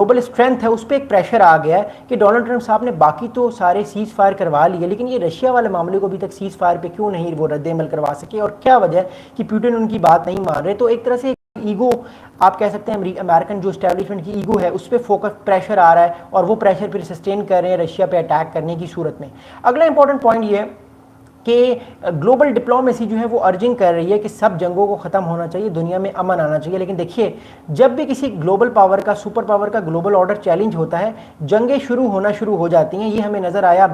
Global strength है उस पर एक प्रेशर आ गया है कि डोनाल्ड ट्रंप साहब ने बाकी तो सारे सीज फायर करवा लिए, लेकिन ये रशिया वाले मामले को अभी तक सीज फायर पे क्यों नहीं वो रद्द-ए-अमल करवा सके, और क्या वजह है कि पुतिन उनकी बात नहीं मान रहे। तो एक तरह से ईगो आप कह सकते हैं, अमेरिकन जो स्टैब्लिशमेंट की ईगो है उस पर फोकस प्रेशर आ रहा है, और वो प्रेशर फिर सस्टेन कर रहे हैं रशिया पे अटैक करने की सूरत में। अगला इंपॉर्टेंट पॉइंट ये है कि ग्लोबल डिप्लोमेसी जो है वो अर्जिंग कर रही है कि सब जंगों को ख़त्म होना चाहिए, दुनिया में अमन आना चाहिए। लेकिन देखिए, जब भी किसी ग्लोबल पावर का, सुपर पावर का ग्लोबल ऑर्डर चैलेंज होता है, जंगें शुरू हो जाती हैं। ये हमें नज़र आया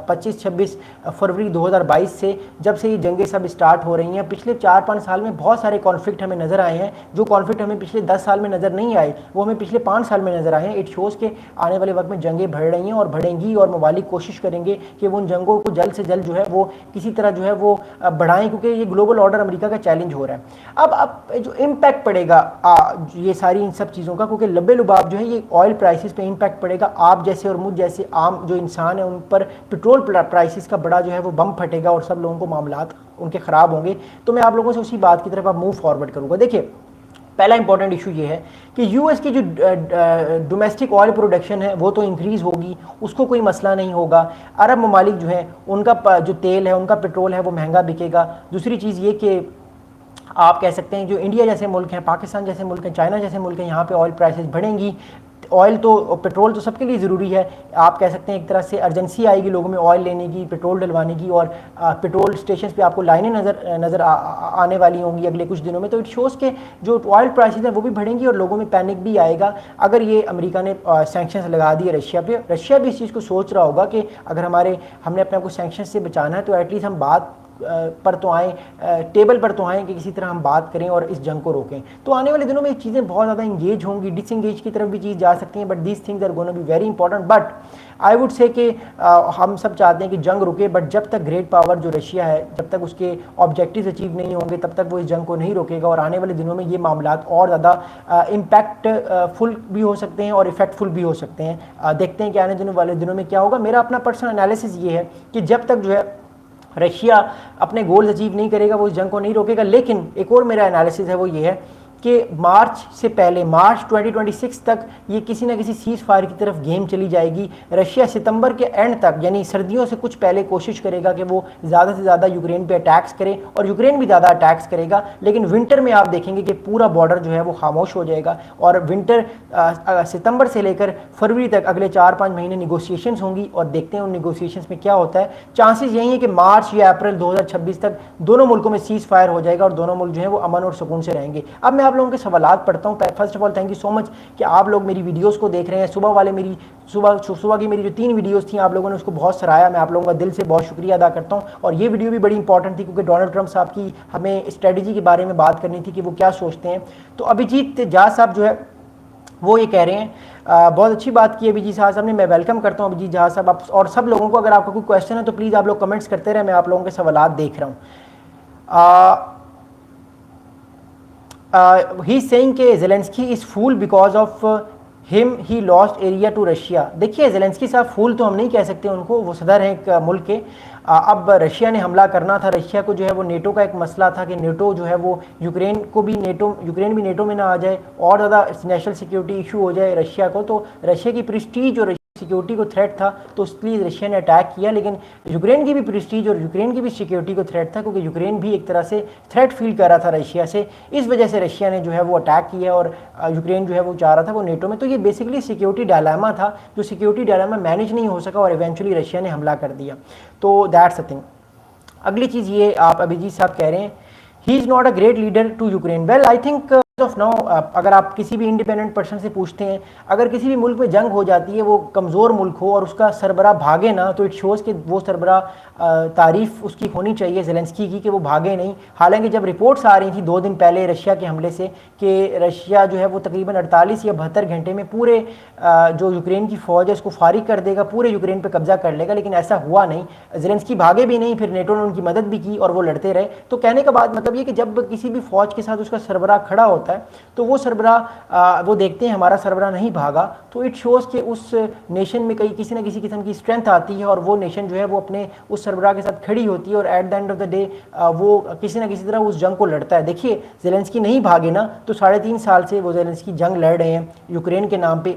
25-26 फरवरी 2022 से, जब से ये जंगें सब स्टार्ट हो रही हैं। पिछले 4-5 साल में बहुत सारे कॉन्फ्लिक्ट हमें नज़र आए हैं। जो कॉन्फ्लिक्ट हमें पिछले 10 साल में नज़र नहीं आए, वो हमें पिछले 5 साल में नज़र आए हैं। इट शोज़ के आने वाले वक्त में जंगें बढ़ रही हैं और बढ़ेंगी, और ममालिक कोशिश करेंगे कि वो उन जंगों को जल्द से जल्द जो है वो किसी तरह जो है वो बढ़ाएं, क्योंकि ये ग्लोबल ऑर्डर अमेरिका का चैलेंज हो रहा है। अब जो इम्पैक्ट पड़ेगा ये सारी इन सब चीज़ों का, क्योंकि लब्बे लुबाब जो है ये ऑयल प्राइसेस पे इम्पैक्ट पड़ेगा। आप जैसे और मुझ जैसे आम जो इंसान है उन पर पेट्रोल प्राइसेस का बड़ा जो है वो बम फटेगा, और सब लोगों को मामलात उनके ख़राब होंगे। तो मैं आप लोगों से उसी बात की तरफ अब मूव फॉरवर्ड करूँगा। देखिए, पहला इंपॉर्टेंट इशू ये है कि यूएस की जो डोमेस्टिक ऑयल प्रोडक्शन है वो तो इंक्रीज़ होगी, उसको कोई मसला नहीं होगा। अरब ममालिक जो हैं उनका जो तेल है, उनका पेट्रोल है, वो महंगा बिकेगा। दूसरी चीज़ ये कि आप कह सकते हैं जो इंडिया जैसे मुल्क हैं, पाकिस्तान जैसे मुल्क हैं, चाइना जैसे मुल्क हैं, यहाँ पे ऑयल प्राइसेस बढ़ेंगी। ऑयल तो, पेट्रोल तो सबके लिए ज़रूरी है। आप कह सकते हैं एक तरह से अर्जेंसी आएगी लोगों में ऑयल लेने की, पेट्रोल डलवाने की, और पेट्रोल स्टेशन पे आपको लाइनें नज़र आने वाली होंगी अगले कुछ दिनों में। तो इट शोज़ के जो ऑयल प्राइसेस हैं वो भी बढ़ेंगी, और लोगों में पैनिक भी आएगा। अगर ये अमेरिका ने सैंक्शंस लगा दिए रशिया पे, रशिया भी इस चीज़ को सोच रहा होगा कि अगर हमने अपने आप को सैंक्शन से बचाना है तो एटलीस्ट हम बात पर तो आएँ, टेबल पर तो आएँ कि किसी तरह हम बात करें और इस जंग को रोकें। तो आने वाले दिनों में ये चीज़ें बहुत ज़्यादा इंगेज होंगी, डिसंगेज की तरफ भी चीज़ जा सकती हैं, but these things are gonna be very important. But I would say कि हम सब चाहते हैं कि जंग रुके, बट जब तक ग्रेट पावर जो रशिया है, जब तक उसके ऑब्जेक्टिव्स अचीव नहीं होंगे, तब तक वो इस जंग को नहीं रोकेगा। और आने वाले दिनों में ये मामलात और ज़्यादा इम्पैक्टफुल भी हो सकते हैं और इफेक्टफुल भी हो सकते हैं। देखते हैं कि आने वाले दिनों में क्या होगा। मेरा अपना पर्सनल एनालिसिस ये है कि जब तक जो है रशिया अपने गोल्स अचीव नहीं करेगा, वो इस जंग को नहीं रोकेगा। लेकिन एक और मेरा एनालिसिस है, वो ये है कि मार्च से पहले, मार्च 2026 तक ये किसी ना किसी सीज फायर की तरफ गेम चली जाएगी। रशिया सितंबर के एंड तक, यानी सर्दियों से कुछ पहले, कोशिश करेगा कि वो ज़्यादा से ज़्यादा यूक्रेन पे अटैक्स करे, और यूक्रेन भी ज़्यादा अटैक्स करेगा। लेकिन विंटर में आप देखेंगे कि पूरा बॉर्डर जो है वो खामोश हो जाएगा, और विंटर सितंबर से लेकर फरवरी तक अगले 4-5 महीने निगोसिएशंस होंगी, और देखते हैं उन निगोसिएशंस में क्या होता है। चांसेस यही है कि मार्च या अप्रैल 2026 तक दोनों मुल्कों में सीज फायर हो जाएगा, और दोनों मुल्क जो है वो अमन और सुकून से रहेंगे। अब मैं आप लोगों के सवालात पढ़ता हूँ। First of all thank you so much कि आप लोग मेरी वीडियोस को देख रहे हैं। सुबह की मेरी जो 3 वीडियोस थी, आप लोगों ने उसको बहुत सराहा। मैं आप लोगों का दिल से बहुत शुक्रिया अदा करता हूँ। और ये वीडियो भी बड़ी इंपॉर्टेंट थी, क्योंकि डोनाल्ड ट्रंप साहब की हमें स्ट्रेटजी के बारे में बात करनी थी कि वो क्या सोचते हैं। तो अभिजीत झा साहब जो है वो ये कह रहे हैं, बहुत अच्छी बात की अभिजीत झा साहब ने, मैं वेलकम करता हूँ अभिजीत झा साहब। आप और सब लोगों को, अगर आपका कोई क्वेश्चन है तो प्लीज़ आप लोग कमेंट्स करते रहे, मैं आप लोगों के सवालात देख रहा हूँ। ही सेइंग के Zelensky is fool because of him he lost area to Russia. देखिए, ज़ेलेंस्की साहब फूल तो हम नहीं कह सकते उनको, वो सदर हैं एक मुल्क के। अब रशिया ने हमला करना था, रशिया को जो है वो नेटो का एक मसला था कि नेटो जो है वो यूक्रेन भी नेटो में ना आ जाए, और ज़्यादा नेशनल सिक्योरिटी इशू हो जाए रशिया को। तो रशिया की प्रेस्टीज और सिक्योरिटी को थ्रेट था, तो इसलिए रशिया ने अटैक किया। लेकिन यूक्रेन की भी प्रेस्टीज और यूक्रेन की भी सिक्योरिटी को थ्रेट था, क्योंकि यूक्रेन भी एक तरह से थ्रेट फील कर रहा था रशिया से। इस वजह से रशिया ने जो है वो अटैक किया, और यूक्रेन जो है वो चाह रहा था वो नेटो में। तो ये बेसिकली सिक्योरिटी डायलेमा था, जो सिक्योरिटी डायलेमा मैनेज नहीं हो सका, और इवेंचुअली रशिया ने हमला कर दिया। तो दैट्स अ थिंग। अगली चीज़ ये, आप अभिजीत साहब कह रहे हैं he is not a great leader to Ukraine. Well, I think of now, अगर आप किसी भी इंडिपेंडेंट पर्सन से पूछते हैं, अगर किसी भी मुल्क में जंग हो जाती है, वो कमज़ोर मुल्क हो और उसका सरबरा भागे ना, तो इट शोज़ कि वो सरबरा तारीफ़ उसकी होनी चाहिए ज़ेलेंस्की की, कि वो भागे नहीं। हालांकि जब रिपोर्ट्स आ रही थी 2 दिन पहले रशिया के हमले से कि रशिया जो है वो तकरीबन 48 या 72 घंटे में पूरे जो यूक्रेन की फ़ौज है उसको फारिग कर देगा, पूरे यूक्रेन पर कब्जा कर लेगा, लेकिन ऐसा हुआ नहीं। ज़ेलेंस्की भागे भी नहीं, फिर नेटो ने उनकी मदद भी की और वो लड़ते रहे। तो कहने का बात मतलब ये कि जब किसी भी फ़ौज के साथ उसका सरबरा खड़ा होता है, तो वो सरबरा वो देखते हैं हमारा सरबरा नहीं भागा, तो इट शोज़ कि उस नेशन में किसी न किसी किस्म की स्ट्रेंथ आती है, और वो नेशन जो है वो अपने उस सरबरा के साथ खड़ी होती है, और at the end of the day वो किसी न किसी तरह उस जंग को लड़ता है। देखिए, ज़ेलेंस्की नहीं भागे ना, तो 3.5 साल से वो ज़ेलेंस्की जंग लड़ रहे हैं यूक्रेन के नाम पे।